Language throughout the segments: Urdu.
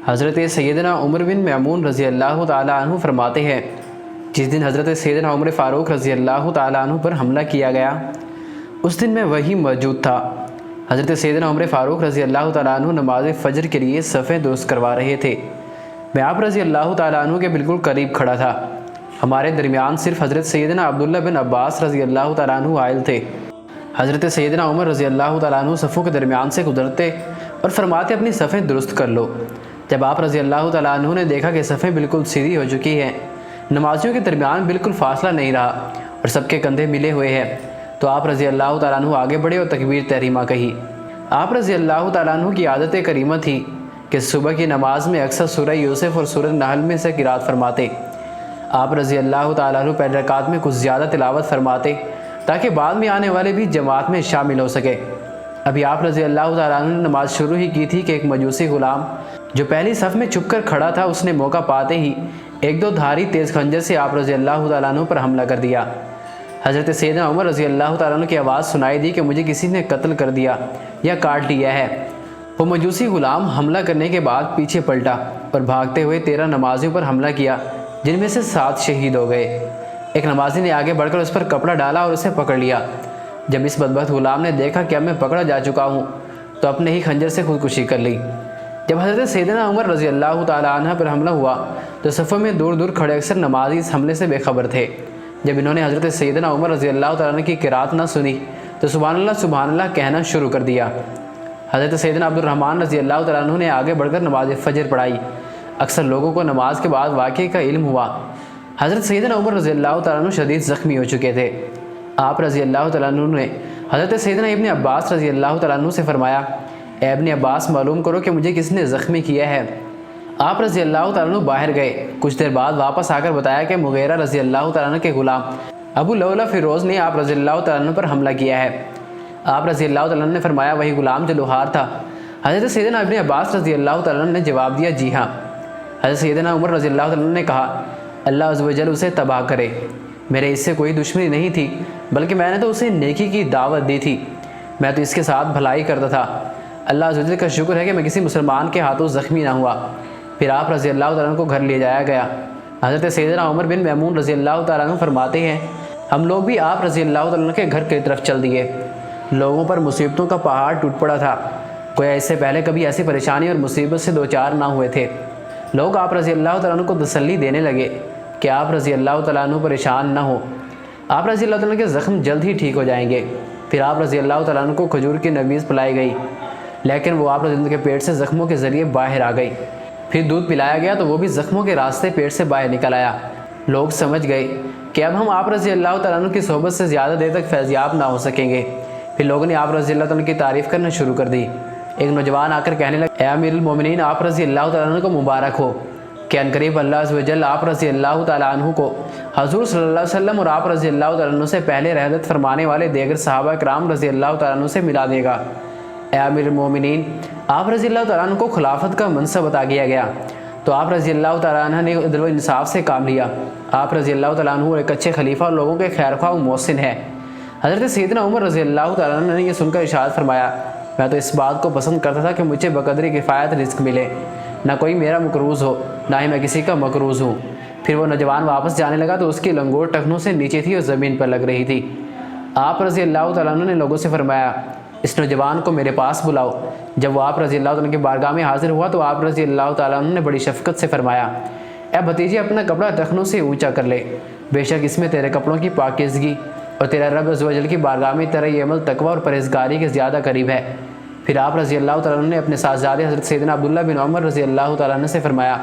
حضرت سیدنا عمر بن میمون رضی اللہ تعالیٰ عنہ فرماتے ہیں، جس دن حضرت سیدنا عمر فاروق رضی اللہ تعالیٰ عنہ پر حملہ کیا گیا اس دن میں وہی موجود تھا۔ حضرت سیدنا عمر فاروق رضی اللہ تعالیٰ عنہ نماز فجر کے لیے صفیں درست کروا رہے تھے۔ میں آپ رضی اللہ تعالیٰ عنہ کے بالکل قریب کھڑا تھا۔ ہمارے درمیان صرف حضرت سیدنا عبداللہ بن عباس رضی اللہ تعالیٰ عنہ عائل تھے۔ حضرت سیدنا عمر رضی اللہ تعالیٰ عنہ صفوں کے درمیان سے گزرتے اور فرماتے اپنی صفیں درست کر لو۔ جب آپ رضی اللہ تعالیٰ عنہ نے دیکھا کہ صفیں بالکل سیدھی ہو چکی ہیں، نمازیوں کے درمیان بالکل فاصلہ نہیں رہا اور سب کے کندھے ملے ہوئے ہیں، تو آپ رضی اللہ تعالیٰ عنہ آگے بڑھے اور تکبیر تحریمہ کہی۔ آپ رضی اللہ تعالیٰ عنہ کی عادت کریمہ تھی کہ صبح کی نماز میں اکثر سورہ یوسف اور سورہ نحل میں سے قرات فرماتے۔ آپ رضی اللہ تعالیٰ عنہ پہلی رکعت میں کچھ زیادہ تلاوت فرماتے تاکہ بعد میں آنے والے بھی جماعت میں شامل ہو سکے۔ ابھی آپ رضی اللہ تعالیٰ عنہ نے نماز شروع ہی کی تھی کہ ایک مجوسی غلام جو پہلی صف میں چھپ کر کھڑا تھا، اس نے موقع پاتے ہی ایک دو دھاری تیز خنجر سے آپ رضی اللہ تعالیٰ عنہ پر حملہ کر دیا۔ حضرت سیدنا عمر رضی اللہ تعالیٰ عنہ کی آواز سنائی دی کہ مجھے کسی نے قتل کر دیا یا کاٹ لیا ہے۔ وہ مجوسی غلام حملہ کرنے کے بعد پیچھے پلٹا اور بھاگتے ہوئے 13 نمازیوں پر حملہ کیا، جن میں سے 7 شہید ہو گئے۔ ایک نمازی نے آگے بڑھ کر اس پر کپڑا ڈالا اور اسے پکڑ لیا۔ جب اس بدبخت غلام نے دیکھا کہ اب میں پکڑا جا چکا ہوں تو اپنے ہی خنجر سے خودکشی کر لی۔ جب حضرت سیدنا عمر رضی اللہ تعالیٰ عنہ پر حملہ ہوا تو صفوں میں دور دور کھڑے اکثر نمازی اس حملے سے بے خبر تھے۔ جب انہوں نے حضرت سیدنا عمر رضی اللہ تعالیٰ عنہ کی قرات نہ سنی تو سبحان اللہ کہنا شروع کر دیا۔ حضرت سیدنا عبد الرحمن رضی اللہ تعالیٰ عنہ نے آگے بڑھ کر نماز فجر پڑھائی۔ اکثر لوگوں کو نماز کے بعد واقعے کا علم ہوا۔ حضرت سیدنا عمر رضی اللہ تعالیٰ عنہ شدید زخمی ہو چکے تھے۔ آپ رضی اللہ تعالیٰ عنہ نے حضرت سیدنا ابن عباس رضی اللہ تعالیٰ عنہ سے فرمایا، اے ابن عباس، معلوم کرو کہ مجھے کس نے زخمی کیا ہے۔ آپ رضی اللہ تعالیٰ عنہ باہر گئے۔ کچھ دیر بعد واپس آ کر بتایا کہ مغیرہ رضی اللہ تعالیٰ عنہ کے غلام ابو لولا فیروز نے آپ رضی اللہ تعالیٰ عنہ پر حملہ کیا ہے۔ آپ رضی اللہ تعالیٰ عنہ نے فرمایا، وہی غلام جو لوہار تھا؟ حضرت سیدنا ابن عباس رضی اللہ تعالیٰ عنہ نے جواب دیا، جی ہاں۔ حضرت سیدنا عمر رضی اللہ تعالیٰ عنہ نے کہا، اللہ عز و جل اسے تباہ کرے، میرے اس سے کوئی دشمنی نہیں تھی، بلکہ میں نے تو اسے نیکی کی دعوت دی تھی، میں تو اس کے ساتھ بھلائی کرتا تھا۔ اللہ عز و جل کا شکر ہے کہ میں کسی مسلمان کے ہاتھوں زخمی نہ ہوا۔ پھر آپ رضی اللہ تعالیٰ عنہ کو گھر لے جایا گیا۔ حضرت سیدنا عمر بن میمون رضی اللہ تعالیٰ عنہ فرماتے ہیں، ہم لوگ بھی آپ رضی اللہ تعالیٰ عنہ کے گھر کی طرف چل دیے۔ لوگوں پر مصیبتوں کا پہاڑ ٹوٹ پڑا تھا، گویا اس سے پہلے کبھی ایسی پریشانی اور مصیبت سے دوچار نہ ہوئے تھے۔ لوگ آپ رضی اللہ تعالیٰ عنہ کو تسلی دینے لگے کہ آپ رضی اللہ تعالیٰ عنہ پریشان نہ ہو، آپ رضی اللہ تعالیٰ عنہ کے زخم جلد ہی ٹھیک ہو جائیں گے۔ پھر آپ رضی اللہ تعالیٰ عنہ کو کھجور کی نویز پلائی گئی، لیکن وہ آپ رضی اللہ عنہ کے پیٹ سے زخموں کے ذریعے باہر آ گئی۔ پھر دودھ پلایا گیا تو وہ بھی زخموں کے راستے پیٹ سے باہر نکل آیا۔ لوگ سمجھ گئے کہ اب ہم آپ رضی اللہ تعالیٰ عنہ کی صحبت سے زیادہ دیر تک فیضیاب نہ ہو سکیں گے۔ پھر لوگوں نے آپ رضی اللہ تعالیٰ عنہ کی تعریف کرنا شروع کر دی۔ ایک نوجوان آ کر کہنے لگا، اے امیر المومنین، آپ رضی اللہ تعالیٰ عنہ کو مبارک ہو کہ عنقریب اللہ عز و جل آپ رضی اللہ تعالیٰ عنہ کو حضور صلی اللہ علیہ وسلم اور آپ رضی اللہ تعالیٰ عنہ سے پہلے رحلت فرمانے والے دیگر صحابہ کرام رضی اللہ تعالیٰ عنہ سے ملا دے گا۔ اے امیر المومنین، آپ رضی اللہ تعالیٰ عنہ کو خلافت کا منصب عطا کیا گیا تو آپ رضی اللہ تعالیٰ عنہ نے عدل و انصاف سے کام لیا۔ آپ رضی اللہ تعالیٰ عنہ ایک اچھے خلیفہ اور لوگوں کے خیر خواہ و محسن ہے۔ حضرت سیدنا عمر رضی اللہ تعالیٰ عنہ نے یہ سن کر ارشاد فرمایا، میں تو اس بات کو پسند کرتا تھا کہ مجھے بقدر کفایت رزق ملے، نہ کوئی میرا مقروض ہو نہ ہی میں کسی کا مقروض ہوں۔ پھر وہ نوجوان واپس جانے لگا تو اس کی لنگوٹ ٹخنوں سے نیچے تھی اور زمین پر لگ رہی تھی۔ آپ رضی اللہ تعالیٰ عنہ نے لوگوں سے فرمایا، اس نوجوان کو میرے پاس بلاؤ۔ جب وہ آپ رضی اللہ تعالیٰ عنہ کی بارگاہ میں حاضر ہوا تو آپ رضی اللہ تعالیٰ عنہ نے بڑی شفقت سے فرمایا، اے بھتیجے، اپنا کپڑا ٹخنوں سے اونچا کر لے، بے شک اس میں تیرے کپڑوں کی پاکیزگی اور تیرا رب عز و جل کی بارگاہ میں تیرا یہ عمل تقوی اور پرہیزگاری کے زیادہ قریب ہے۔ پھر آپ رضی اللہ تعالیٰ عنہ نے اپنے صاحبزادے حضرت سیدنا عبداللہ بن عمر رضی اللہ تعالیٰ عنہ سے فرمایا،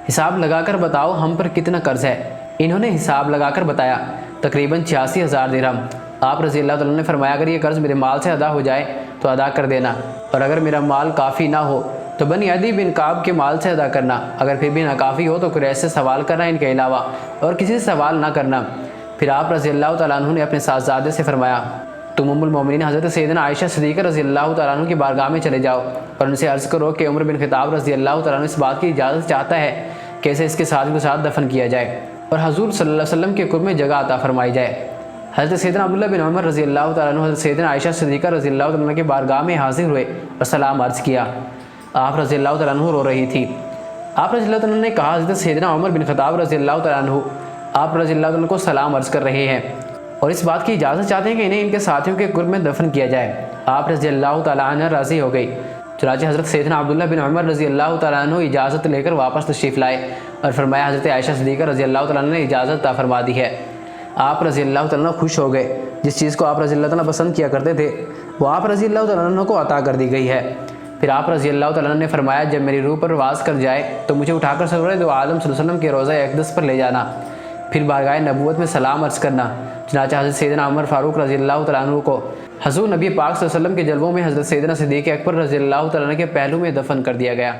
حساب لگا کر بتاؤ ہم پر کتنا قرض ہے۔ انہوں نے حساب لگا کر بتایا، تقریباً 86,000 درہم۔ آپ رضی اللہ تعالیٰ عنہ نے فرمایا، اگر یہ قرض میرے مال سے ادا ہو جائے تو ادا کر دینا، اور اگر میرا مال کافی نہ ہو تو بنی عدی بن کعب کے مال سے ادا کرنا، اگر پھر بھی ناکافی ہو تو قریش سے سوال کرنا، ان کے علاوہ اور کسی سے سوال نہ کرنا۔ پھر آپ رضی اللہ تعالیٰ عنہ نے اپنے صاحبزادے سے فرمایا، تم ام المومنین حضرت سیدنا عائشہ صدیقہ رضی اللہ تعالیٰ عنہ کی بارگاہ میں چلے جاؤ اور ان سے عرض کرو کہ عمر بن خطاب رضی اللہ تعالیٰ عنہ اس بات کی اجازت چاہتا ہے کہ اسے اس کے ساتھ کے ساتھ دفن کیا جائے اور حضور صلی اللہ علیہ وسلم کے قرب میں جگہ عطا فرمائی جائے۔ حضرت سیدنا عبداللہ بن عمر رضی اللہ تعالیٰ عنہ حضرت سیدنا عائشہ صدیقہ رضی اللہ تعالیٰ عنہ کی بارگاہ میں حاضر ہوئے اور سلام عرض کیا۔ آپ رضی اللہ تعالیٰ عنہ رو رہی تھی۔ آپ رضی اللہ تعالیٰ نے کہا حضرت سیدنا عمر بن خطاب رضی اللہ تعالیٰ عنہ آپ رضی اللہ تعالیٰ کو سلام عرض کر رہے ہیں اور اس بات کی اجازت چاہتے ہیں کہ انہیں ان کے ساتھیوں کے قرب میں دفن کیا جائے۔ آپ رضی اللہ تعالیٰ عنہ راضی ہو گئی۔ چنانچہ حضرت سیدنا عبداللہ بن عمر رضی اللہ تعالیٰ عنہ اجازت لے کر واپس تشریف لائے اور فرمایا حضرت عائشہ صدیقہ رضی اللہ تعالیٰ عنہ نے اجازت عطا فرما دی ہے۔ آپ رضی اللہ تعالیٰ عنہ خوش ہو گئے، جس چیز کو آپ رضی اللہ تعالیٰ پسند کیا کرتے تھے وہ آپ رضی اللہ تعالیٰ عنہ کو عطا کر دی گئی ہے۔ پھر آپ رضی اللہ تعالیٰ عنہ نے فرمایا جب میری روح پر واز کر جائے تو مجھے اٹھا کر سرور دو عالم صلی اللہ علیہ وسلم کے روضہ اقدس پر لے جانا، پھر بارگاہ نبوت میں سلام عرض کرنا۔ چنانچہ حضرت سیدنا عمر فاروق رضی اللہ تعالیٰ عنہ کو حضور نبی پاک صلی اللہ علیہ وسلم کے جلووں میں حضرت سیدنا صدیق اکبر رضی اللہ تعالیٰ عنہ کے پہلو میں دفن کر دیا گیا۔